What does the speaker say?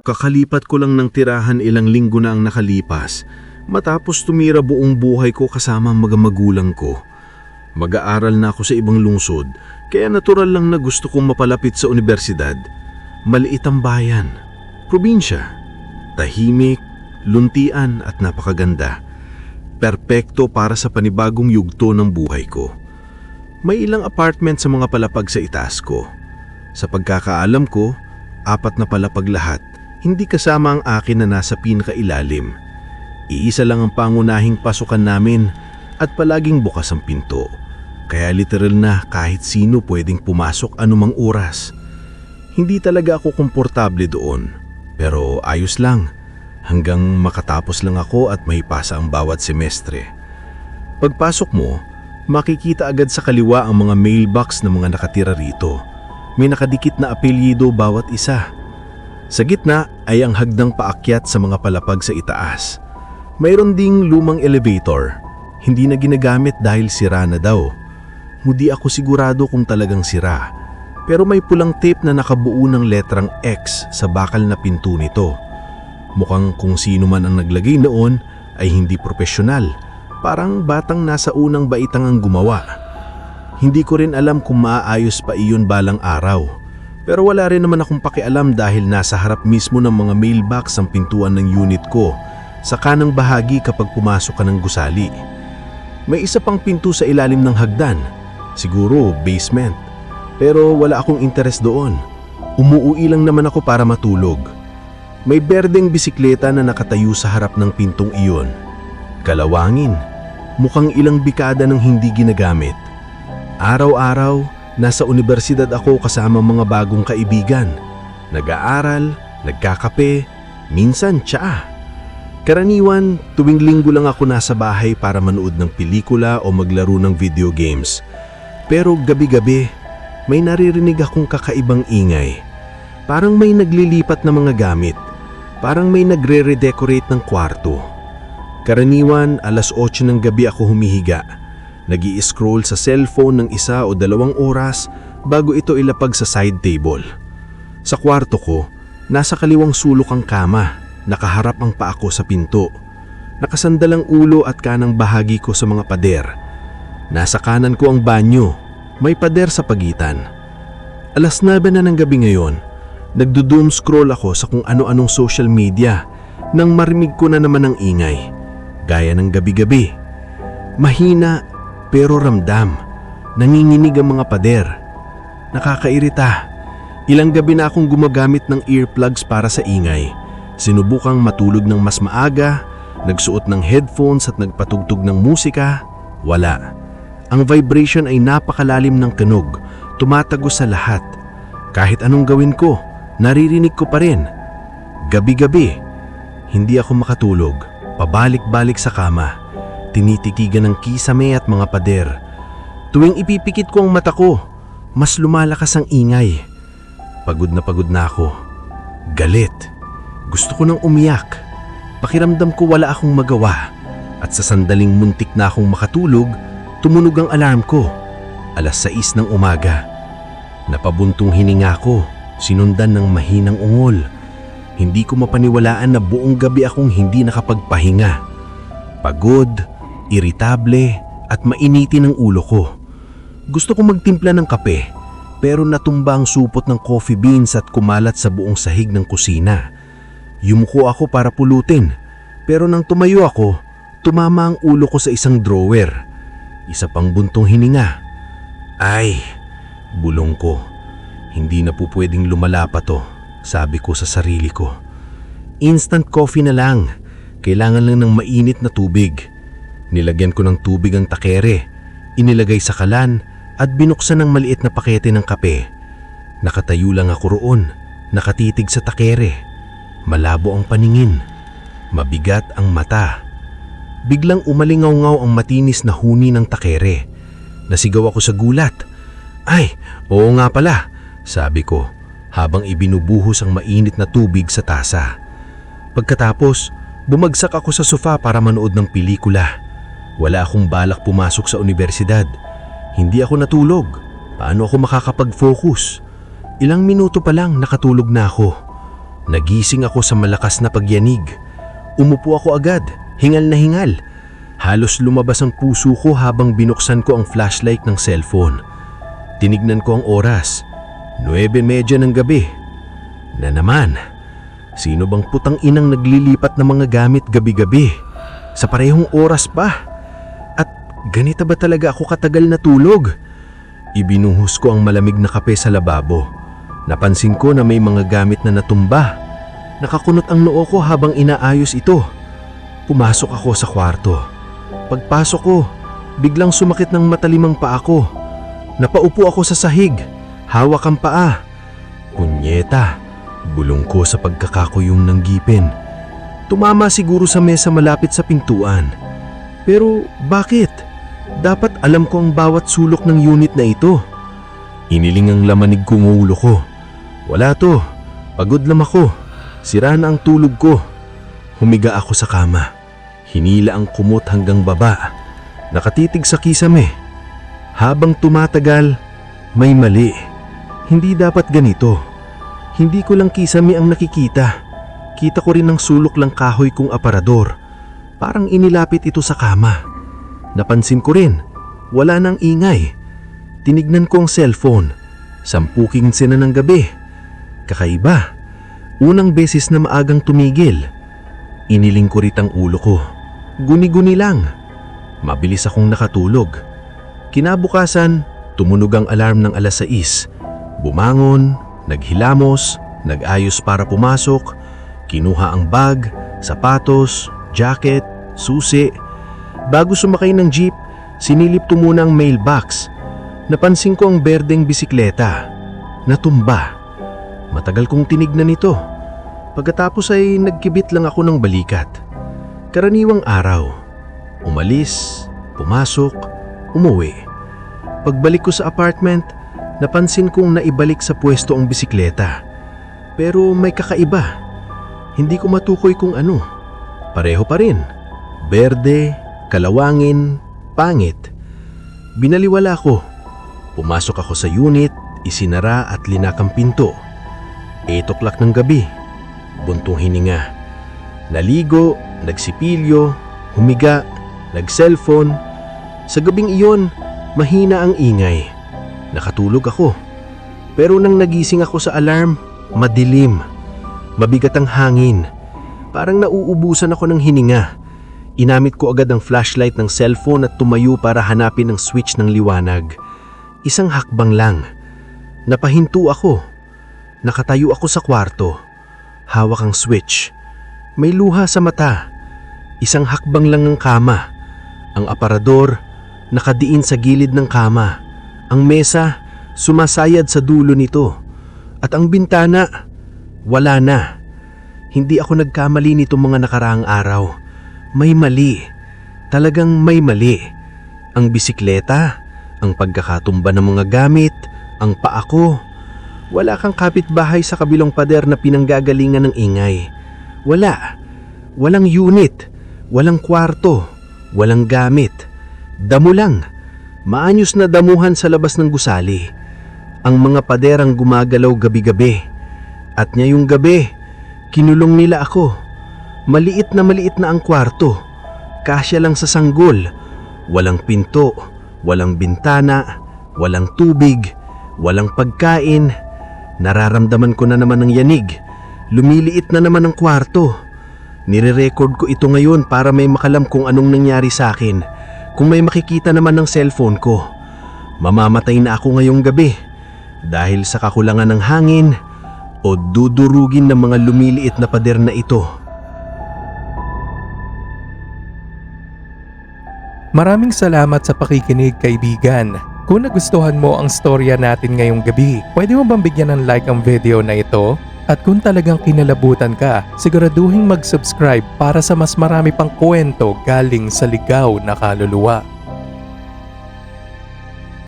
Kakalipat ko lang ng tirahan, ilang linggo na ang nakalipas matapos tumira buong buhay ko kasama ang mga magulang ko. Mag-aaral na ako sa ibang lungsod kaya natural lang na gusto kong mapalapit sa universidad. Maliit ang bayan, probinsya, tahimik, luntian at napakaganda. Perpekto para sa panibagong yugto ng buhay ko. May ilang apartment sa mga palapag sa itaas ko. Sa pagkakaalam ko, 4 na palapag lahat, hindi kasama ang akin na nasa pinakailalim. Iisa lang ang pangunahing pasukan namin at palaging bukas ang pinto. Kaya literal na kahit sino pwedeng pumasok anumang oras. Hindi talaga ako komportable doon, pero ayos lang hanggang makatapos lang ako at mahipasa ang bawat semestre. Pagpasok mo, makikita agad sa kaliwa ang mga mailbox ng mga nakatira rito. May nakadikit na apelyido bawat isa. Sa gitna ay ang hagdang paakyat sa mga palapag sa itaas. Mayroon ding lumang elevator, hindi na ginagamit dahil sira na daw. Hindi ako sigurado kung talagang sira, pero may pulang tape na nakabuo ng letrang X sa bakal na pinto nito. Mukhang kung sino man ang naglagay noon ay hindi profesional, parang batang nasa unang baitang ang gumawa. Hindi ko rin alam kung maaayos pa iyon balang araw. Pero wala rin naman akong pakialam dahil nasa harap mismo ng mga mailbox ang pintuan ng unit ko, sa kanang bahagi kapag pumasok ka ng gusali. May isa pang pinto sa ilalim ng hagdan, siguro basement. Pero wala akong interes doon. Umuuwi lang naman ako para matulog. May berdeng bisikleta na nakatayo sa harap ng pintong iyon. Kalawangin, mukhang ilang dekada nang hindi ginagamit. Araw-araw, nasa universidad ako kasama mga bagong kaibigan. Nag-aaral, nagkakape, minsan tsaa. Karaniwan, tuwing linggo lang ako nasa bahay para manood ng pelikula o maglaro ng video games. Pero gabi-gabi, may naririnig akong kakaibang ingay. Parang may naglilipat na mga gamit. Parang may nagre-redecorate ng kwarto. Karaniwan, 8:00 ng gabi ako humihiga. Nag-i-scroll sa cellphone ng 1 o 2 oras bago ito ilapag sa side table. Sa kwarto ko, nasa kaliwang sulok ang kama, nakaharap ang paa ko sa pinto. Nakasandal ang ulo at kanang bahagi ko sa mga pader. Nasa kanan ko ang banyo, may pader sa pagitan. 9:00 na ng gabi ngayon, nagdo-doom scroll ako sa kung ano-anong social media nang marinig ko na naman ang ingay. Gaya ng gabi-gabi. Mahina pero ramdam, nanginginig ang mga pader. Nakakairita. Ilang gabi na akong gumagamit ng earplugs para sa ingay. Sinubukang matulog ng mas maaga, nagsuot ng headphones at nagpatugtog ng musika. Wala. Ang vibration ay napakalalim ng tunog, tumatagos sa lahat. Kahit anong gawin ko, naririnig ko pa rin. Gabi-gabi, hindi ako makatulog, pabalik-balik sa kama. Tinitikigan ng kisame at mga pader. Tuwing ipipikit ko ang mata ko, mas lumalakas ang ingay. Pagod na ako. Galit. Gusto ko nang umiyak. Pakiramdam ko wala akong magawa. At sa sandaling muntik na akong makatulog, tumunog ang alarm ko. 6:00 ng umaga. Napabuntong hininga ko, sinundan ng mahinang ungol. Hindi ko mapaniwalaan na buong gabi akong hindi nakapagpahinga. Pagod, iritable at mainitin ang ulo ko. Gusto kong magtimpla ng kape pero natumba ang supot ng coffee beans at kumalat sa buong sahig ng kusina. Yumuko ako para pulutin pero nang tumayo ako, tumama ang ulo ko sa isang drawer. Isa pang buntong hininga. Ay, bulong ko. Hindi na po pwedeng lumala pa to, sabi ko sa sarili ko. Instant coffee na lang. Kailangan lang ng mainit na tubig. Nilagyan ko ng tubig ang takere, inilagay sa kalan at binuksan ng maliit na pakete ng kape. Nakatayo lang ako roon, nakatitig sa takere. Malabo ang paningin, mabigat ang mata. Biglang umalingaw-ngaw ang matinis na huni ng takere. Nasigaw ako sa gulat. Ay, oo nga pala, sabi ko habang ibinubuhos ang mainit na tubig sa tasa. Pagkatapos, bumagsak ako sa sofa para manood ng pelikula. Wala akong balak pumasok sa universidad. Hindi ako natulog. Paano ako makakapag-focus? Ilang minuto pa lang nakatulog na ako. Nagising ako sa malakas na pagyanig. Umupo ako agad, hingal na hingal. Halos lumabas ang puso ko habang binuksan ko ang flashlight ng cellphone. Tinignan ko ang oras, 9:30 ng gabi. Na naman, sino bang putang inang naglilipat ng mga gamit gabi-gabi? Sa parehong oras pa. At ganito ba talaga ako katagal na tulog? Ibinuhos ko ang malamig na kape sa lababo. Napansin ko na may mga gamit na natumba. Nakakunot ang noo ko habang inaayos ito. Pumasok ako sa kwarto. Pagpasok ko, biglang sumakit ng matalimang paa ko. Napaupo ako sa sahig, hawak ang paa. Punyeta, bulong ko sa pagkakakuyong ng ngipin. Tumama siguro sa mesa malapit sa pintuan. Pero bakit? Dapat alam ko ang bawat sulok ng unit na ito. Iniling ang lamanig kong ulo ko. Wala to, pagod lang ako. Sira na ang tulog ko. Humiga ako sa kama. Hinila ang kumot hanggang baba. Nakatitig sa kisame. Habang tumatagal, may mali. Hindi dapat ganito. Hindi ko lang kisame ang nakikita. Kita ko rin ang sulok lang kahoy kong aparador. Parang inilapit ito sa kama. Napansin ko rin, wala nang ingay. Tinignan ko ang cellphone. 10:15 na ng gabi. Kakaiba. Unang beses na maagang tumigil. Iniling ko rin ang ulo ko. Guni-guni lang. Mabilis akong nakatulog. Kinabukasan, tumunog ang alarm ng 6:00. Bumangon, naghilamos, nag-ayos para pumasok, kinuha ang bag, sapatos, jacket, susi. Bago sumakay ng jeep, sinilip ko muna ang mailbox. Napansin ko ang berdeng bisikleta. Natumba. Matagal kong tinignan ito. Pagkatapos ay nagkibit lang ako ng balikat. Karaniwang araw. Umalis, pumasok, umuwi. Pagbalik ko sa apartment, napansin kong naibalik sa pwesto ang bisikleta. Pero may kakaiba. Hindi ko matukoy kung ano. Pareho pa rin. Berde, kalawangin, pangit. Binaliwala ko. Pumasok ako sa unit, isinara at linakang pinto. 8:00 ng gabi. Buntong hininga. Naligo, nagsipilyo, humiga, nag-cellphone. Sa gabing iyon, mahina ang ingay. Nakatulog ako. Pero nang nagising ako sa alarm, madilim. Mabigat ang hangin. Parang nauubusan ako ng hininga. Inamit ko agad ang flashlight ng cellphone at tumayo para hanapin ang switch ng liwanag. Isang hakbang lang. Napahinto ako. Nakatayo ako sa kwarto. Hawak ang switch. May luha sa mata. Isang hakbang lang ng kama. Ang aparador, nakadiin sa gilid ng kama. Ang mesa, sumasayad sa dulo nito. At ang bintana, wala na. Hindi ako nagkamali nitong mga nakaraang araw. May mali. Talagang may mali. Ang bisikleta, ang pagkakatumba ng mga gamit, ang paa ko. Wala kang kapitbahay sa kabilang pader na pinanggagalingan ng ingay. Wala. Walang unit. Walang kwarto. Walang gamit. Damo lang. Maanyos na damuhan sa labas ng gusali. Ang mga pader ang gumagalaw gabi-gabi. At ngayong gabi, kinulong nila ako. Maliit na ang kwarto. Kasya lang sa sanggol. Walang pinto. Walang bintana. Walang tubig. Walang pagkain. Nararamdaman ko na naman ang yanig. Lumiliit na naman ang kwarto. Nire-record ko ito ngayon para may makalam kung anong nangyari sa akin. Kung may makikita naman ng cellphone ko. Mamamatay na ako ngayong gabi dahil sa kakulangan ng hangin o dudurugin ng mga lumiliit na pader na ito. Maraming salamat sa pakikinig, kaibigan. Kung nagustuhan mo ang storya natin ngayong gabi, pwede mo bang bigyan ng like ang video na ito? At kung talagang kinalabutan ka, siguraduhin mag-subscribe para sa mas marami pang kwento galing sa ligaw na kaluluwa.